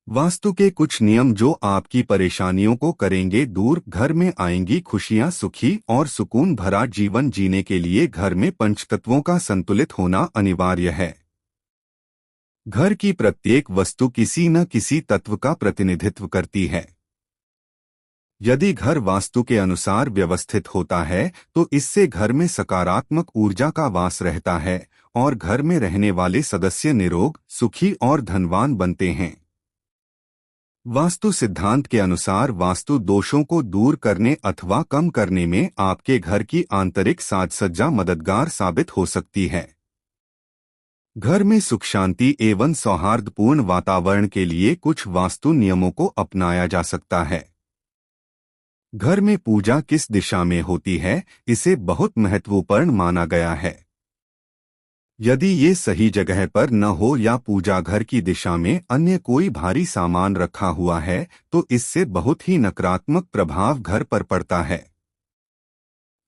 वास्तु के कुछ नियम जो आपकी परेशानियों को करेंगे दूर। घर में आएंगी खुशियां, सुखी और सुकून भरा जीवन जीने के लिए घर में पंचतत्वों का संतुलित होना अनिवार्य है। घर की प्रत्येक वस्तु किसी न किसी तत्व का प्रतिनिधित्व करती है। यदि घर वास्तु के अनुसार व्यवस्थित होता है तो इससे घर में सकारात्मक ऊर्जा का वास रहता है और घर में रहने वाले सदस्य निरोग, सुखी और धनवान बनते हैं। वास्तु सिद्धांत के अनुसार वास्तु दोषों को दूर करने अथवा कम करने में आपके घर की आंतरिक साज-सज्जा मददगार साबित हो सकती है। घर में सुख, शांति एवं सौहार्दपूर्ण वातावरण के लिए कुछ वास्तु नियमों को अपनाया जा सकता है। घर में पूजा किस दिशा में होती है, इसे बहुत महत्वपूर्ण माना गया है। यदि ये सही जगह पर न हो या पूजा घर की दिशा में अन्य कोई भारी सामान रखा हुआ है तो इससे बहुत ही नकारात्मक प्रभाव घर पर पड़ता है।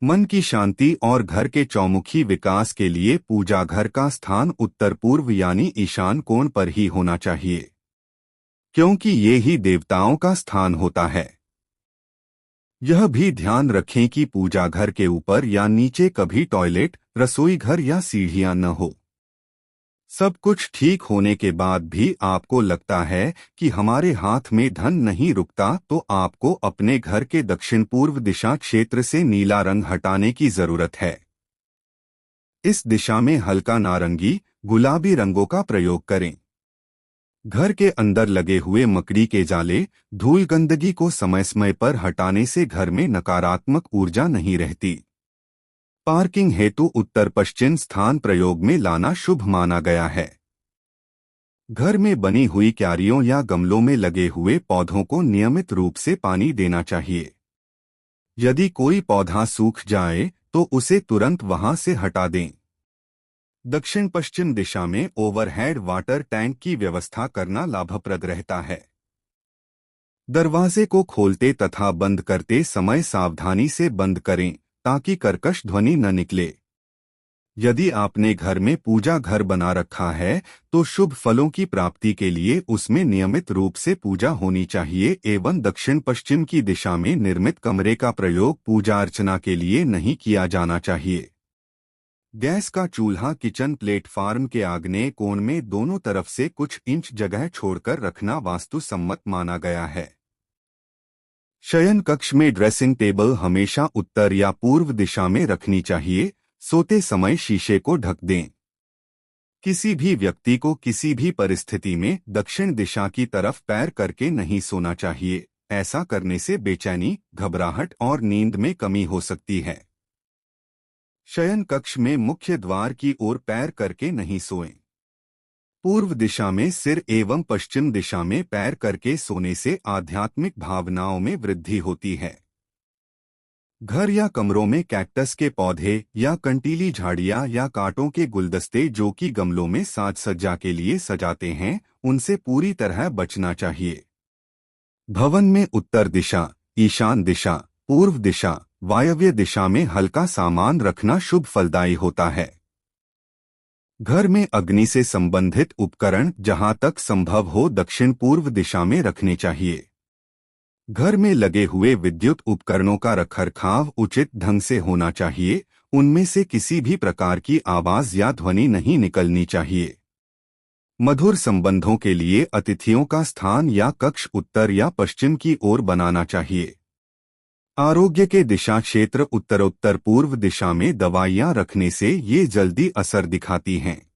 मन की शांति और घर के चौमुखी विकास के लिए पूजा घर का स्थान उत्तर पूर्व यानी ईशान कोण पर ही होना चाहिए, क्योंकि ये ही देवताओं का स्थान होता है। यह भी ध्यान रखें कि पूजा घर के ऊपर या नीचे कभी टॉयलेट, रसोई घर या सीढ़ियां न हो। सब कुछ ठीक होने के बाद भी आपको लगता है कि हमारे हाथ में धन नहीं रुकता तो आपको अपने घर के दक्षिण पूर्व दिशा क्षेत्र से नीला रंग हटाने की जरूरत है। इस दिशा में हल्का नारंगी, गुलाबी रंगों का प्रयोग करें। घर के अंदर लगे हुए मकड़ी के जाले, धूल, गंदगी को समय समय पर हटाने से घर में नकारात्मक ऊर्जा नहीं रहती। पार्किंग हेतु उत्तर पश्चिम स्थान प्रयोग में लाना शुभ माना गया है। घर में बनी हुई क्यारियों या गमलों में लगे हुए पौधों को नियमित रूप से पानी देना चाहिए। यदि कोई पौधा सूख जाए तो उसे तुरंत वहां से हटा दें। दक्षिण पश्चिम दिशा में ओवरहेड वाटर टैंक की व्यवस्था करना लाभप्रद रहता है। दरवाजे को खोलते तथा बंद करते समय सावधानी से बंद करें ताकि कर्कश ध्वनि न निकले। यदि आपने घर में पूजा घर बना रखा है तो शुभ फलों की प्राप्ति के लिए उसमें नियमित रूप से पूजा होनी चाहिए एवं दक्षिण पश्चिम की दिशा में निर्मित कमरे का प्रयोग पूजा अर्चना के लिए नहीं किया जाना चाहिए। गैस का चूल्हा किचन प्लेटफार्म के आग्नेय कोण में दोनों तरफ से कुछ इंच जगह छोड़कर रखना वास्तु सम्मत माना गया है। शयन कक्ष में ड्रेसिंग टेबल हमेशा उत्तर या पूर्व दिशा में रखनी चाहिए। सोते समय शीशे को ढक दें। किसी भी व्यक्ति को किसी भी परिस्थिति में दक्षिण दिशा की तरफ पैर करके नहीं सोना चाहिए। ऐसा करने से बेचैनी, घबराहट और नींद में कमी हो सकती है। शयन कक्ष में मुख्य द्वार की ओर पैर करके नहीं सोएं। पूर्व दिशा में सिर एवं पश्चिम दिशा में पैर करके सोने से आध्यात्मिक भावनाओं में वृद्धि होती है। घर या कमरों में कैक्टस के पौधे या कंटीली झाड़ियां या कांटों के गुलदस्ते जो कि गमलों में साज सज्जा के लिए सजाते हैं, उनसे पूरी तरह बचना चाहिए। भवन में उत्तर दिशा, ईशान दिशा, पूर्व दिशा, वायव्य दिशा में हल्का सामान रखना शुभ फलदायी होता है। घर में अग्नि से संबंधित उपकरण जहां तक संभव हो दक्षिण पूर्व दिशा में रखने चाहिए। घर में लगे हुए विद्युत उपकरणों का रखरखाव उचित ढंग से होना चाहिए। उनमें से किसी भी प्रकार की आवाज या ध्वनि नहीं निकलनी चाहिए। मधुर संबंधों के लिए अतिथियों का स्थान या कक्ष उत्तर या पश्चिम की ओर बनाना चाहिए। आरोग्य के दिशा क्षेत्र उत्तरोत्तर पूर्व दिशा में दवाइयां रखने से ये जल्दी असर दिखाती हैं।